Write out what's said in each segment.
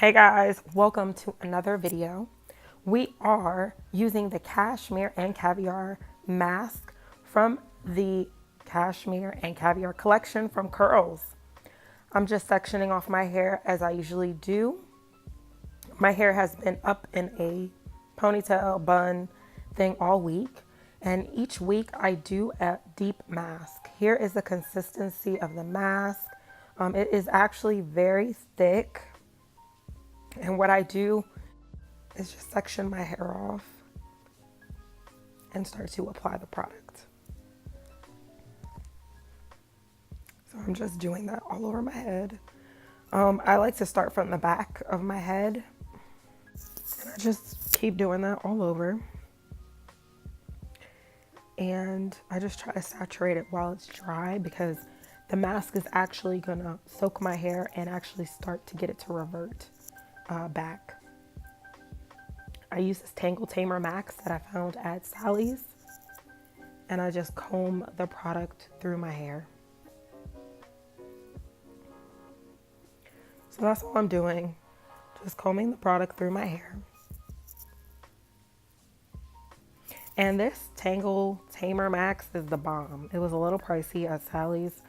Hey guys, welcome to another video. We are using the Cashmere and Caviar mask from the Cashmere and Caviar collection from Curls. I'm just sectioning off my hair as I usually do. My hair has been up in a ponytail bun thing all week, and each week I do a deep mask. Here is the consistency of the mask. It is actually very thick. And what I do is just section my hair off and start to apply the product. So I'm just doing that all over my head. I like to start from the back of my head. And I just keep doing that all over. And I just try to saturate it while it's dry because the mask is actually gonna soak my hair and actually start to get it to revert back. I use this Tangle Tamer Max that I found at Sally's, and I just comb the product through my hair. So that's all I'm doing, just combing the product through my hair. And this Tangle Tamer Max is the bomb. It was a little pricey at Sally's,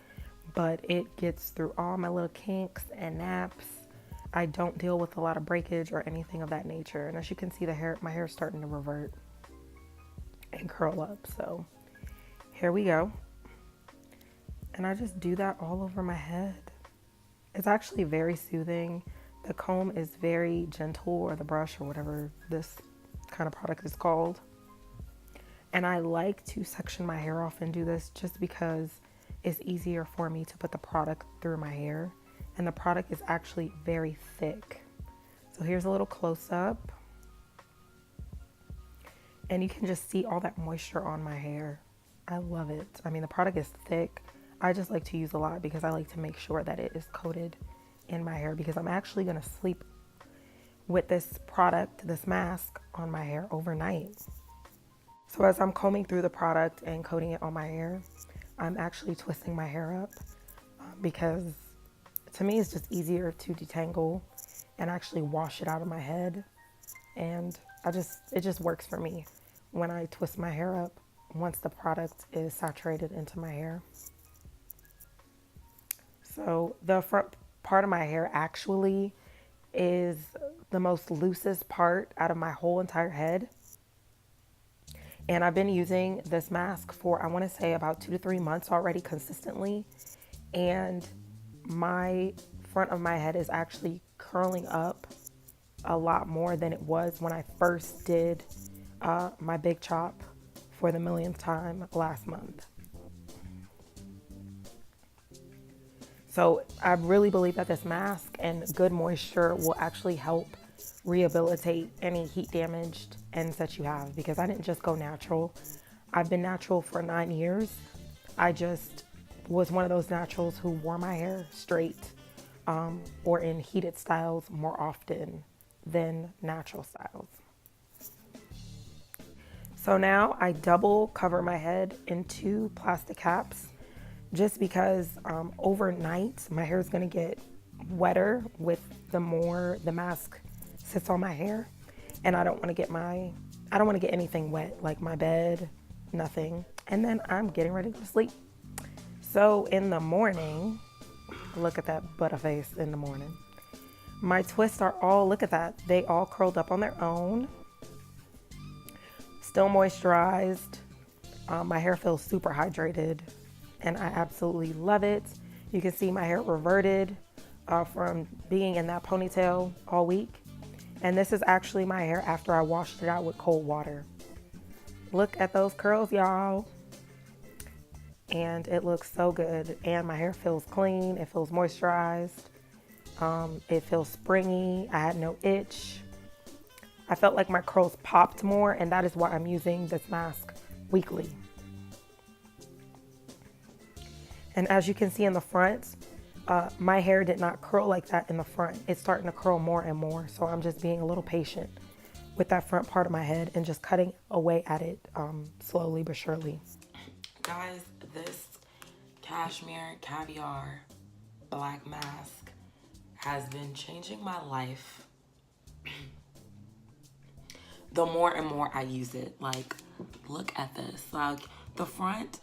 but it gets through all my little kinks and naps. I don't deal with a lot of breakage or anything of that nature. And as you can see, my hair is starting to revert and curl up. So here we go. And I just do that all over my head. It's actually very soothing. The comb is very gentle, or the brush, or whatever this kind of product is called. And I like to section my hair off and do this just because it's easier for me to put the product through my hair. And the product is actually very thick. So here's a little close up. And you can just see all that moisture on my hair. I love it. I mean, the product is thick. I just like to use a lot because I like to make sure that it is coated in my hair, because I'm actually gonna sleep with this product, this mask, on my hair overnight. So as I'm combing through the product and coating it on my hair, I'm actually twisting my hair up because to me, it's just easier to detangle and actually wash it out of my head. And it just works for me when I twist my hair up once the product is saturated into my hair. So the front part of my hair actually is the most loosest part out of my whole entire head. And I've been using this mask for, I want to say, about 2 to 3 months already consistently. And my front of my head is actually curling up a lot more than it was when I first did my big chop for the millionth time last month. So I really believe that this mask and good moisture will actually help rehabilitate any heat damaged ends that you have, because I didn't just go natural. I've been natural for 9 years. I just was one of those naturals who wore my hair straight or in heated styles more often than natural styles. So now I double cover my head in 2 plastic caps just because overnight my hair is going to get wetter with the more the mask sits on my hair, and I don't want to get anything wet, like my bed, nothing. And then I'm getting ready to sleep. So in the morning, look at that butterface in the morning. My twists are all, look at that, they all curled up on their own. Still moisturized. My hair feels super hydrated and I absolutely love it. You can see my hair reverted from being in that ponytail all week. And this is actually my hair after I washed it out with cold water. Look at those curls, y'all. And it looks so good. And my hair feels clean. It feels moisturized. It feels springy. I had no itch. I felt like my curls popped more, and that is why I'm using this mask weekly. And as you can see in the front, my hair did not curl like that in the front. It's starting to curl more and more. So I'm just being a little patient with that front part of my head and just cutting away at it slowly but surely. Guys, this Cashmere Caviar black mask has been changing my life the more and more I use it. Like, look at this. Like, the front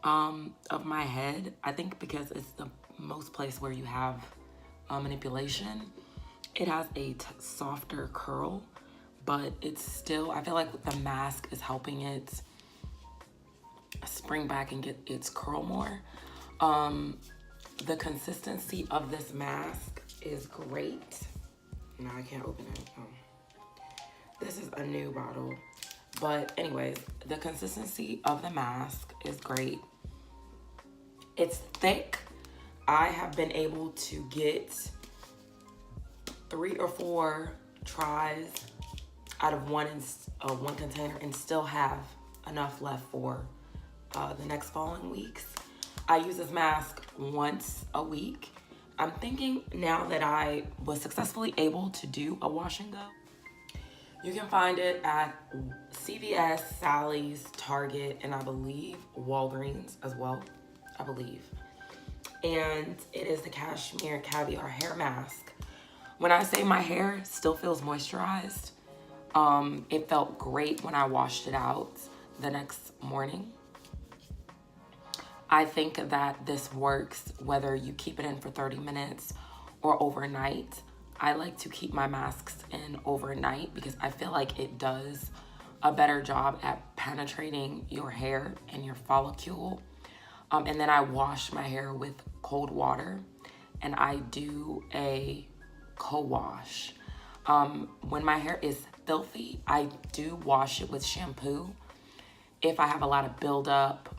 of my head, I think because it's the most place where you have manipulation, it has a softer curl, but it's still, I feel like the mask is helping it spring back and get its curl more. The consistency of this mask is great. No, I can't open it. Oh. This is a new bottle. But anyways, the consistency of the mask is great. It's thick. I have been able to get 3 or 4 tries out of one container and still have enough left for the next following weeks. I use this mask once a week. I'm thinking now that I was successfully able to do a wash and go. You can find it at CVS, Sally's, Target, and I believe Walgreens as well, I believe. And it is the Cashmere Caviar hair mask. When I say my hair still feels moisturized, it felt great when I washed it out the next morning. I think that this works whether you keep it in for 30 minutes or overnight. I like to keep my masks in overnight because I feel like it does a better job at penetrating your hair and your follicle. And then I wash my hair with cold water and I do a co-wash. When my hair is filthy, I do wash it with shampoo. If I have a lot of buildup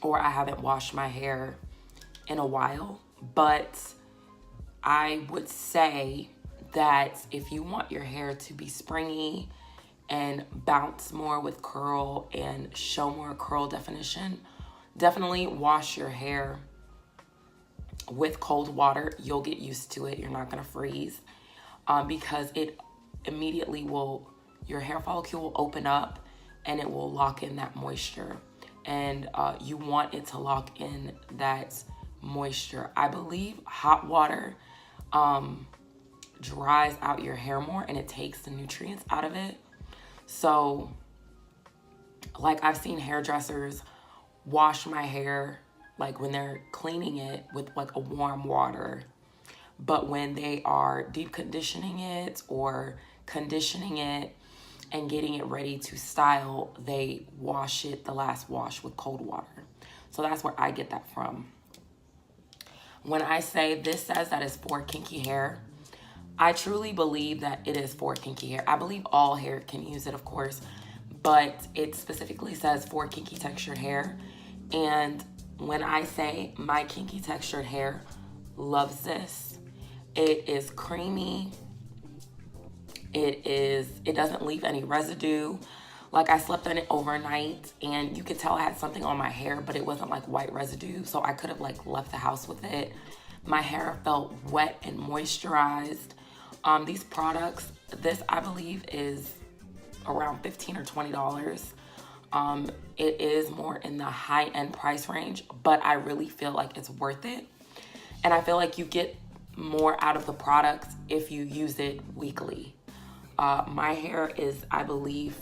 or I haven't washed my hair in a while, but I would say that if you want your hair to be springy and bounce more with curl and show more curl definition, definitely wash your hair with cold water. You'll get used to it. You're not gonna freeze because it immediately will, your hair follicle will open up and it will lock in that moisture. And you want it to lock in that moisture. I believe hot water dries out your hair more and it takes the nutrients out of it. So like I've seen hairdressers wash my hair like when they're cleaning it with like a warm water, but when they are deep conditioning it or conditioning it and getting it ready to style, they wash it the last wash with cold water. So that's where I get that from. When I say this says that it's for kinky hair, I truly believe that it is for kinky hair. I believe all hair can use it, of course, but it specifically says for kinky textured hair. And when I say my kinky textured hair loves this, it is creamy. It doesn't leave any residue. Like I slept in it overnight and you could tell I had something on my hair, but it wasn't like white residue. So I could have like left the house with it. My hair felt wet and moisturized. These products, this I believe is around $15 or $20. It is more in the high end price range, but I really feel like it's worth it. And I feel like you get more out of the product if you use it weekly. My hair is, I believe,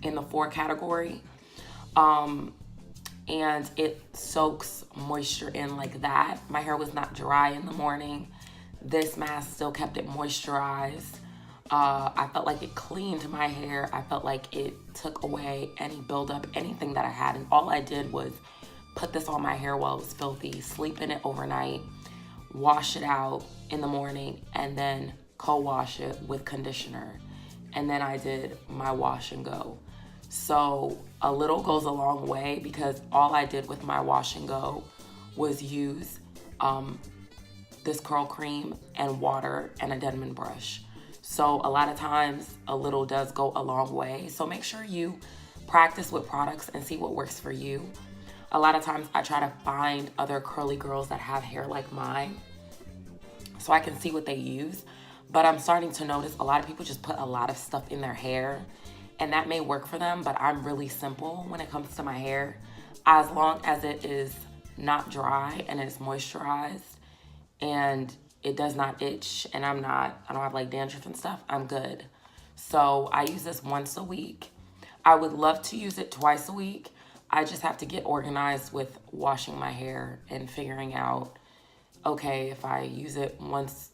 in the 4 category. And it soaks moisture in like that. My hair was not dry in the morning. This mask still kept it moisturized. I felt like it cleaned my hair. I felt like it took away any buildup, anything that I had. And all I did was put this on my hair while it was filthy, sleep in it overnight, wash it out in the morning, and then co-wash it with conditioner. And then I did my wash and go. So a little goes a long way because all I did with my wash and go was use this curl cream and water and a Denman brush. So a lot of times a little does go a long way. So make sure you practice with products and see what works for you. A lot of times I try to find other curly girls that have hair like mine so I can see what they use. But I'm starting to notice a lot of people just put a lot of stuff in their hair and that may work for them, but I'm really simple when it comes to my hair. As long as it is not dry and it's moisturized, and it does not itch, and I don't have like dandruff and stuff, I'm good. So I use this once a week. I would love to use it twice a week. I just have to get organized with washing my hair and figuring out, okay, if I use it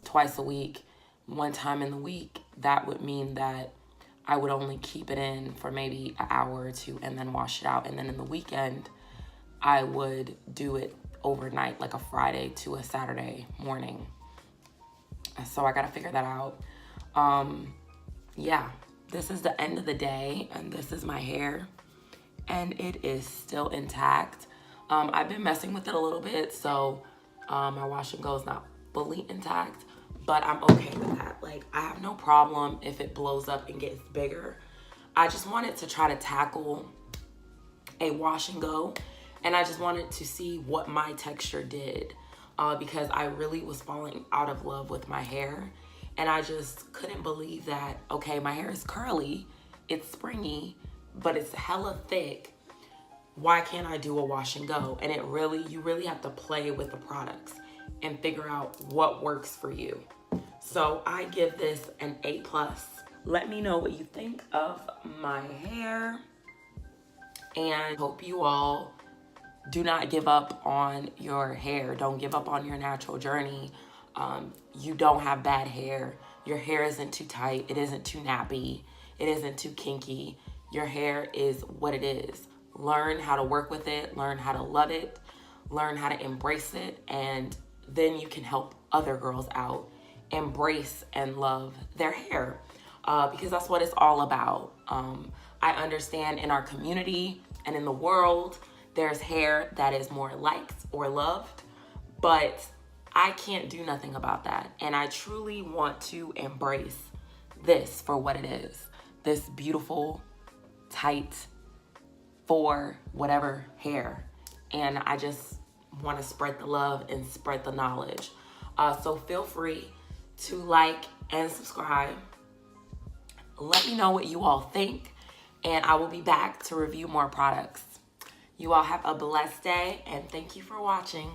twice a week, one time in the week, that would mean that I would only keep it in for maybe an hour or two and then wash it out. And then in the weekend, I would do it overnight, like a Friday to a Saturday morning. So I gotta figure that out. Yeah, this is the end of the day, and this is my hair, and it is still intact. I've been messing with it a little bit, so my wash and go is not fully intact, but I'm okay with that. Like, I have no problem if it blows up and gets bigger. I just wanted to try to tackle a wash and go, and I just wanted to see what my texture did, because I really was falling out of love with my hair, and I just couldn't believe that, okay, my hair is curly, it's springy, but it's hella thick. Why can't I do a wash and go? And you really have to play with the products and figure out what works for you. So I give this an A+. Let me know what you think of my hair, and hope you all do not give up on your hair. Don't give up on your natural journey. You don't have bad hair. Your hair isn't too tight. It isn't too nappy. It isn't too kinky. Your hair is what it is. Learn how to work with it. Learn how to love it. Learn how to embrace it. And then you can help other girls out embrace and love their hair, because that's what it's all about. I understand in our community and in the world, there's hair that is more liked or loved, but I can't do nothing about that. And I truly want to embrace this for what it is. This beautiful, tight, for whatever hair. And I just want to spread the love and spread the knowledge. So feel free to like and subscribe. Let me know what you all think, and I will be back to review more products. You all have a blessed day, and thank you for watching.